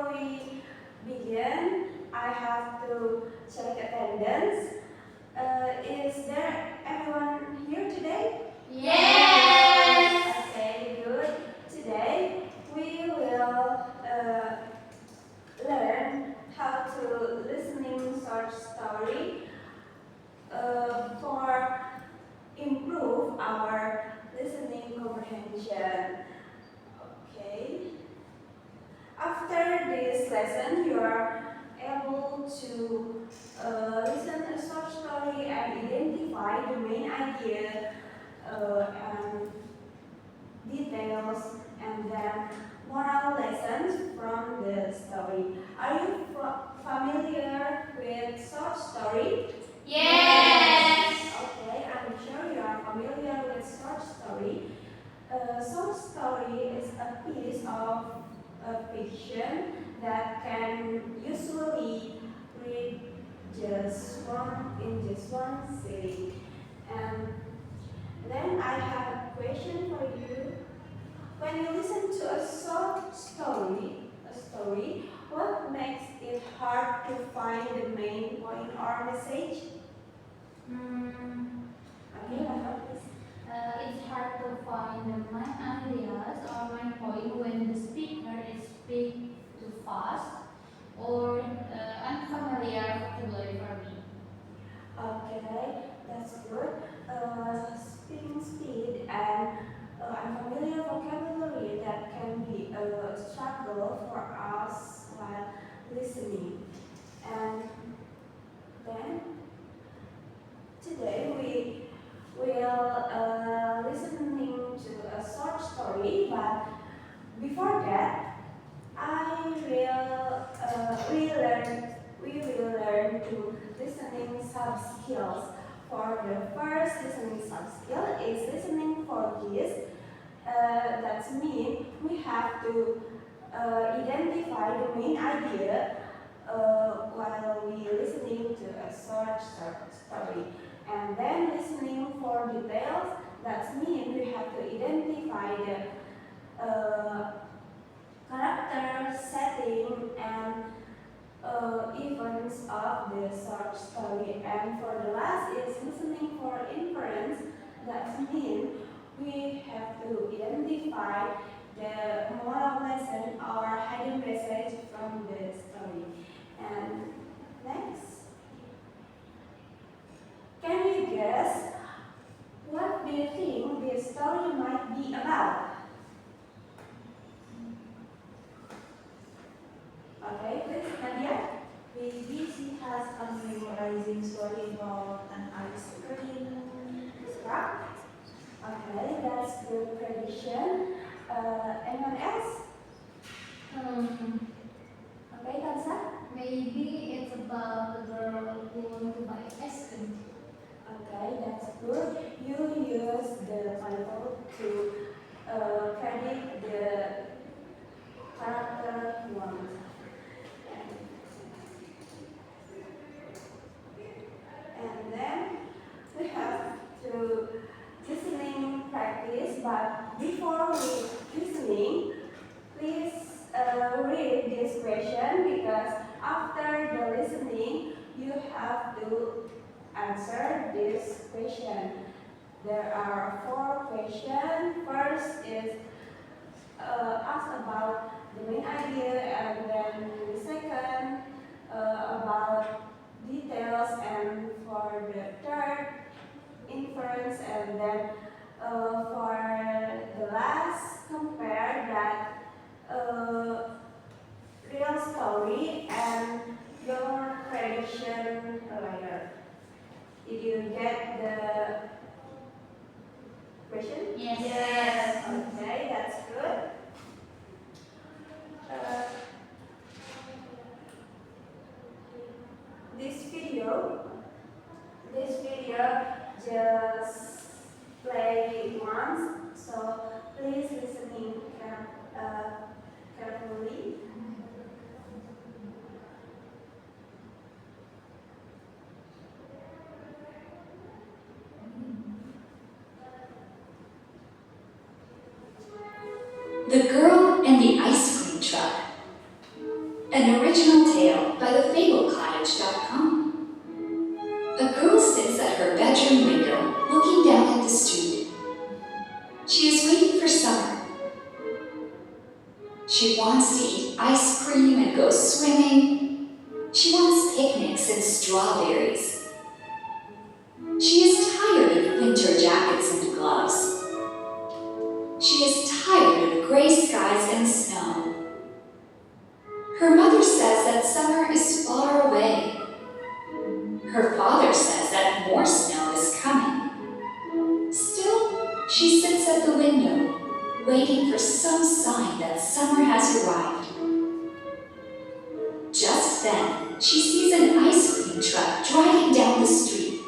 before we begin, I have to check attendance. Is there everyone here today? Yes! Okay, good. Today we will learn how to listening short story for improve our listening comprehension. Okay. After this lesson, you are able to listen a short story and identify the main idea and details and then moral lessons from the story. Are you familiar with short story? Yes! Okay, I'm sure you are familiar with short story. Short story is a piece of fiction that can usually read just one city. And then I have a question for you. When you listen to a short story, what makes it hard to find the main point or message? Okay, Rafa, please. It's hard to find the main ideas or main point when the speaker is speak too fast or unfamiliar vocabulary for me. Okay, that's good. Speaking speed and unfamiliar vocabulary that can be a struggle for us while listening. And then today we will listening to a short story, but before that, we will learn to listening sub skills. For the first listening sub skill is listening for keys. That means we have to identify the main idea while we listening to a short story. And then listening for details. That means we have to identify the character, setting, and events of the short story. And for the last is listening for inference. That means we have to identify the moral lesson or hidden message from the story. And next, can you guess what do you think this story might be about? Okay, please, Nadia. Maybe she has a memorizing story about an ice cream truck. Okay, that's good prediction. Anyone else? Okay, Kansa? Maybe it's about the girl who want to buy ice cream. Okay, that's good. You use the Bible to predict the character you want. And then we have to listening practice, but before we listening, please read this question because after the listening, you have to answer this question. There are 4 questions. First is ask about the main idea, and then the second about details, and for the third inference, and then for the last compare that real story and your prediction later. Did you get the question? Yes. Okay, that's good. This video just play once, so please listening carefully. The Girl and the Ice Cream Truck. An original tale by thefablecottage.com. A girl sits at her bedroom window looking down at the street. She is waiting for summer. She wants to eat ice cream and go swimming. She wants picnics and strawberries. She is tired of winter jackets and gloves. She is tired of gray skies and snow. Her mother says that summer is far away. Her father says that more snow is coming. Still, she sits at the window, waiting for some sign that summer has arrived. Just then, she sees an ice cream truck driving down the street.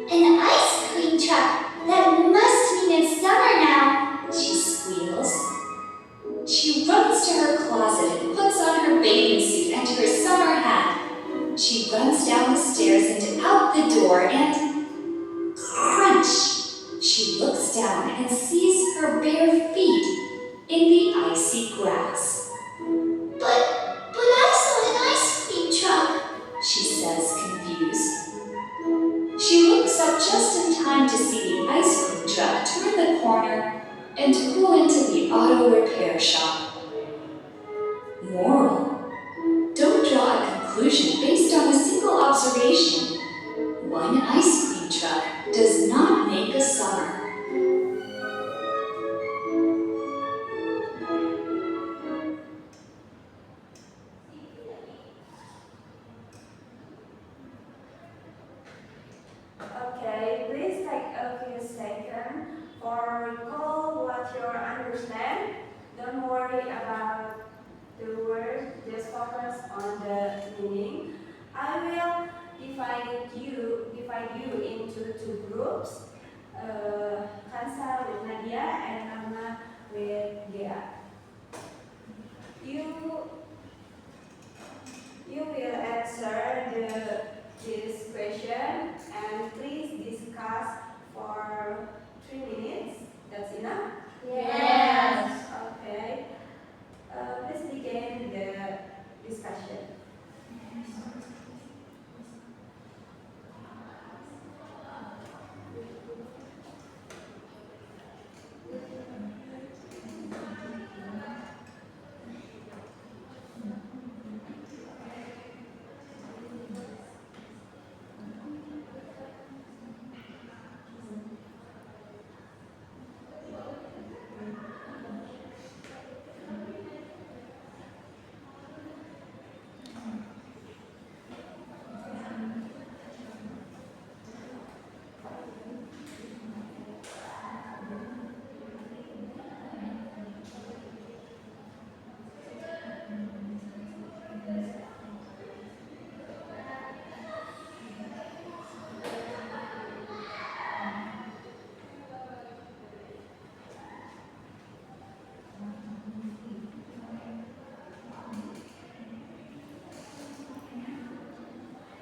An ice cream truck? That must mean it's summer now. She squeals. She runs to her closet and puts on her bathing suit and her summer hat. She runs down the stairs and out the door and crunch! She looks down and sees her bare feet in the icy grass. But I saw an ice cream truck. She says, confused. She looks up just in time to see the ice cream truck turn the corner and pull into the auto repair shop. Moral: don't draw a conclusion based on a single observation. One ice cream truck does not make a summer. Okay, please take a few seconds for recall what you understand. Don't worry about the words, just focus on the meaning. I will divide you into two groups. Kansa with Nadia and Anna with Dea. You will answer this question and please discuss for 3 minutes. That's enough? Yes. Okay. Let's begin the discussion.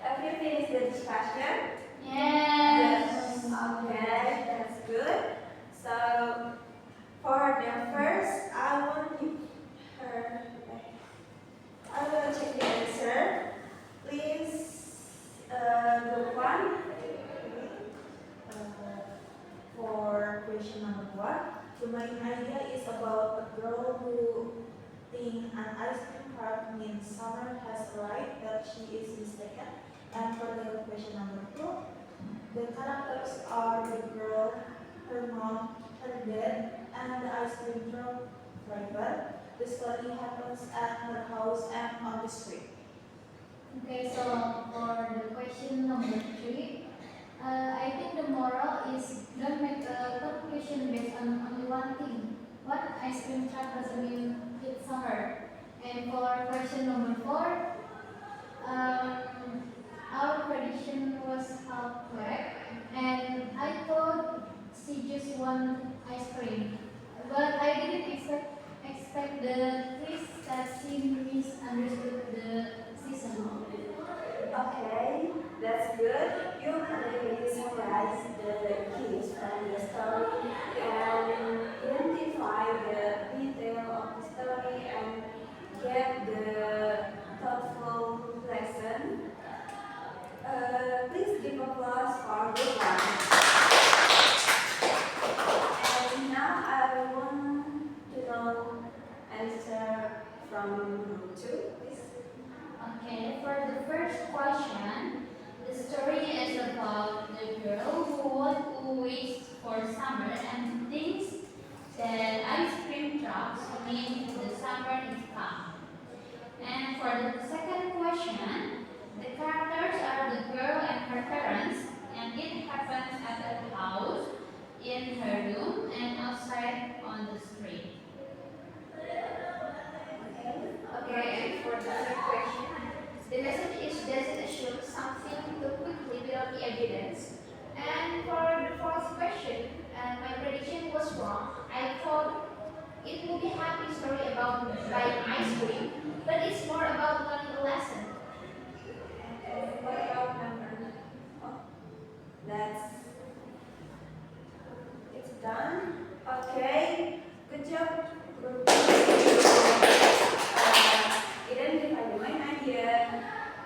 Have you finished the discussion? Yes. Okay, that's good. So, for the first, I will check the answer. Please, the one For question number 1, the main idea is about a girl who thinks an ice cream truck means summer has arrived, that she is mistaken. And for the question number 2, the characters are the girl, her mom, her dad, and the ice cream truck driver. The story happens at her house and on the street. Okay, so for the question number 3, I think the moral is don't make a conclusion based on only one thing. What ice cream truck doesn't mean it's summer. And for question number 4, our prediction was half correct, and I thought she just wanted ice cream, but I didn't expect the twist that she misunderstood the season. Okay, that's good. You clearly summarize the keys from the story and identify the detail of the story and get the give applause for group 1. And now I want to know answer from group 2, please. Okay, for the first question, the story is about the girl who waits for summer and thinks that ice cream trucks mean the summer is come. And for the second question, the characters are the girl and her parents, and it happens at a house, in her room, and outside on the street. Okay, and for the third question, the message is doesn't assume something too quickly without the evidence. And for the fourth question, my prediction was wrong. I thought it would be a happy story about buying ice cream, but it's more about learning a lesson. What about number? Oh, that's it's done. Okay, good job, group. Identify the main idea,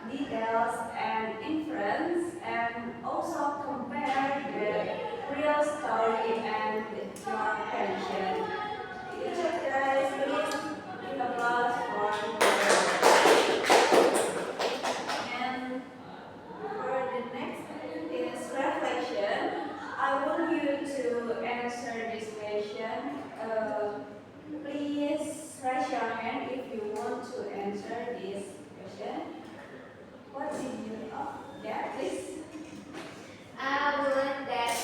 details, and inference, and also compare the real story and your pension. Good job, guys. Please give applause for and for the next is reflection. I want you to answer this question. Please raise your hand if you want to answer this question. What did you? Oh, yeah, please. We learned that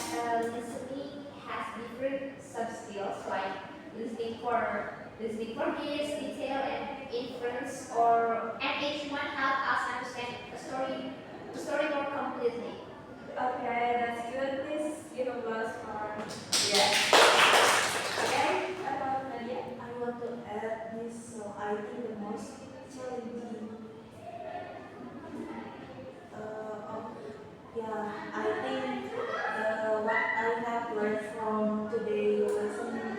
listening has different sub-skills like listening for needs, detail, and inference, and each one help us understand the story more completely. Okay, that's good. Please give applause for yeah. Okay, about Nadia. I want to add this, so I think the most challenging, I think what I have learned from today listening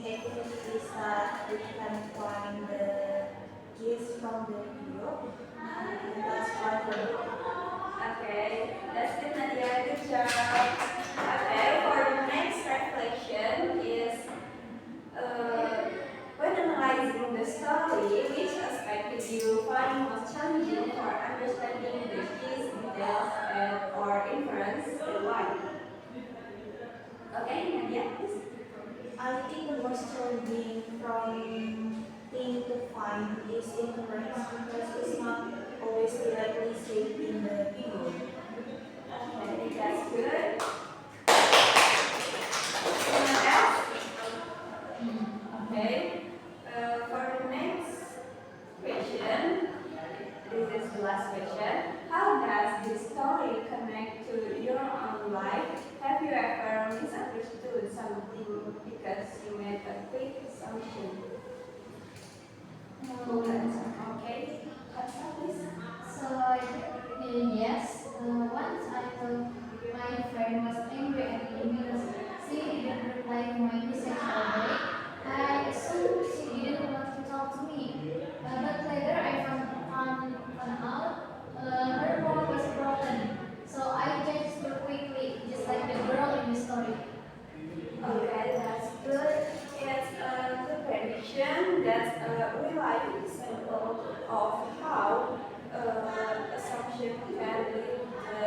activity is that we can find the keys from the video, and that's fun for me. Okay, that's good, Nadia. Good job. Okay, for the next reflection is when analyzing the story, which aspect did you find most challenging for understanding the key details or inference and why? Okay, Nadia, please. I think the most challenging from thing to find is inference because it's not always directly said in the video. Okay, that's good. Someone else? Okay. For the next question, this is the last question. How does this story connect to your own life? Have you ever misunderstood something because you made a quick assumption? Okay. Please. Yes, once I thought my friend was angry at me because she didn't reply to my message all day. I assumed she didn't want to talk to me. But later I found out her phone was broken. So I judged her quickly, just like the girl in the story. Okay, that's good. It's a good prediction. That's a real life example of how assumption can lead to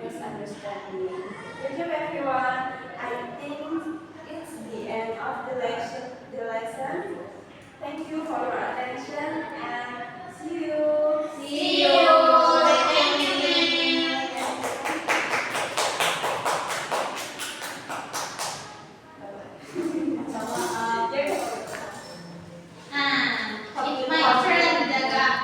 misunderstanding. Good job, everyone. I think it's the end of the lesson. Thank you for your attention and